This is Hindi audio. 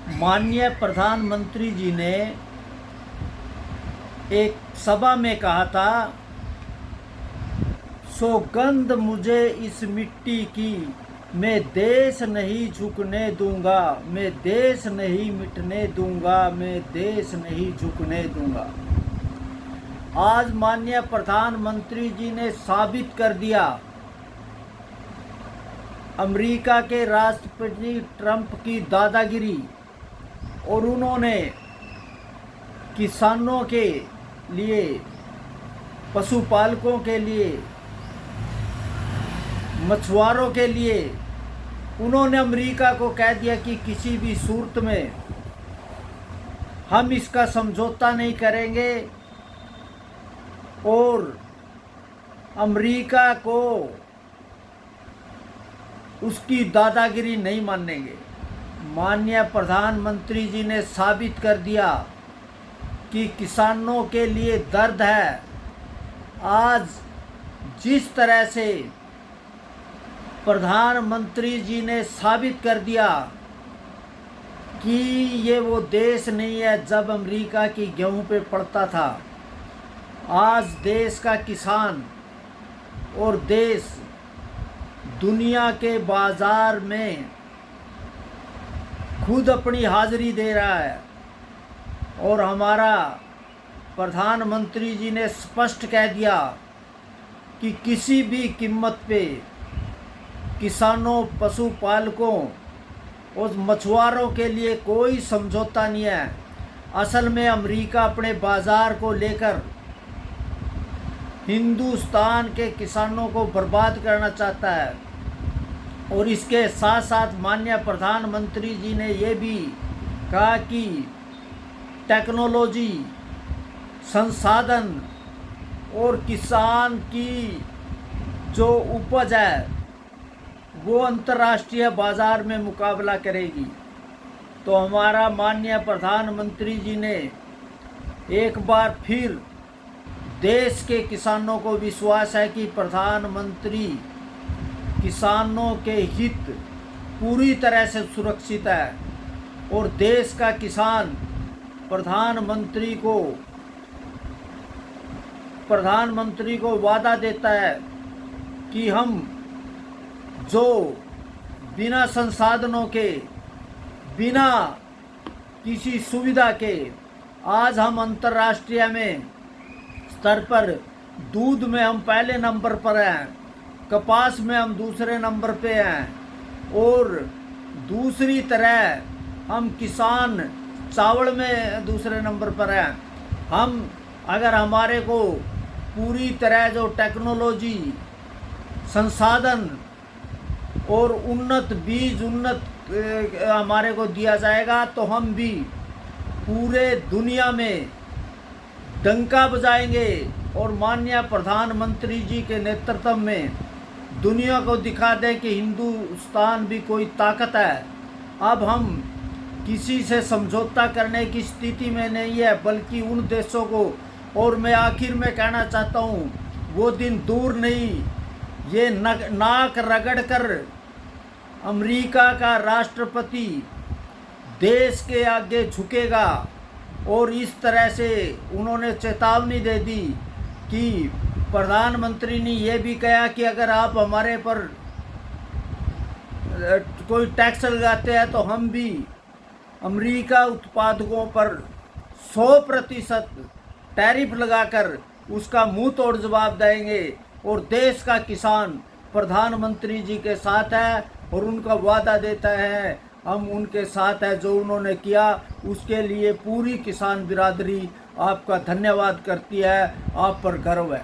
माननीय प्रधानमंत्री जी ने एक सभा में कहा था, सौगंध मुझे इस मिट्टी की, मैं देश नहीं झुकने दूंगा, मैं देश नहीं मिटने दूंगा, मैं देश नहीं झुकने दूंगा। आज माननीय प्रधानमंत्री जी ने साबित कर दिया अमेरिका के राष्ट्रपति ट्रंप की दादागिरी, और उन्होंने किसानों के लिए, पशुपालकों के लिए, मछुआरों के लिए उन्होंने अमेरिका को कह दिया कि किसी भी सूरत में हम इसका समझौता नहीं करेंगे और अमेरिका को उसकी दादागिरी नहीं मानेंगे। माननीय प्रधानमंत्री जी ने साबित कर दिया कि किसानों के लिए दर्द है। आज जिस तरह से प्रधानमंत्री जी ने साबित कर दिया कि ये वो देश नहीं है जब अमेरिका की गेहूं पे पड़ता था। आज देश का किसान और देश दुनिया के बाजार में खुद अपनी हाजिरी दे रहा है, और हमारा प्रधानमंत्री जी ने स्पष्ट कह दिया कि किसी भी कीमत पे किसानों, पशुपालकों और मछुआरों के लिए कोई समझौता नहीं है। असल में अमेरिका अपने बाज़ार को लेकर हिंदुस्तान के किसानों को बर्बाद करना चाहता है। और इसके साथ साथ माननीय प्रधानमंत्री जी ने ये भी कहा कि टेक्नोलॉजी, संसाधन और किसान की जो उपज है वो अंतर्राष्ट्रीय बाज़ार में मुकाबला करेगी। तो हमारा माननीय प्रधानमंत्री जी ने एक बार फिर देश के किसानों को विश्वास है कि प्रधानमंत्री किसानों के हित पूरी तरह से सुरक्षित है, और देश का किसान प्रधानमंत्री को वादा देता है कि हम जो बिना संसाधनों के, बिना किसी सुविधा के, आज हम अंतर्राष्ट्रीय में स्तर पर दूध में हम पहले नंबर पर हैं, कपास में हम दूसरे नंबर पे हैं, और दूसरी तरह हम किसान चावल में दूसरे नंबर पर हैं। हम अगर हमारे को पूरी तरह जो टेक्नोलॉजी, संसाधन और उन्नत बीज, उन्नत हमारे को दिया जाएगा तो हम भी पूरे दुनिया में डंका बजाएंगे, और माननीय प्रधानमंत्री जी के नेतृत्व में दुनिया को दिखा दें कि हिंदुस्तान भी कोई ताकत है। अब हम किसी से समझौता करने की स्थिति में नहीं है, बल्कि उन देशों को, और मैं आखिर में कहना चाहता हूँ, वो दिन दूर नहीं, ये नाक रगड़ कर अमेरिका का राष्ट्रपति देश के आगे झुकेगा। और इस तरह से उन्होंने चेतावनी दे दी कि प्रधानमंत्री ने यह भी कहा कि अगर आप हमारे पर कोई टैक्स लगाते हैं तो हम भी अमेरिका उत्पादकों पर 100% टैरिफ लगाकर उसका मुंह तोड़ जवाब देंगे। और देश का किसान प्रधानमंत्री जी के साथ है, और उनका वादा देता है हम उनके साथ है। जो उन्होंने किया उसके लिए पूरी किसान बिरादरी आपका धन्यवाद करती है, आप पर गर्व है।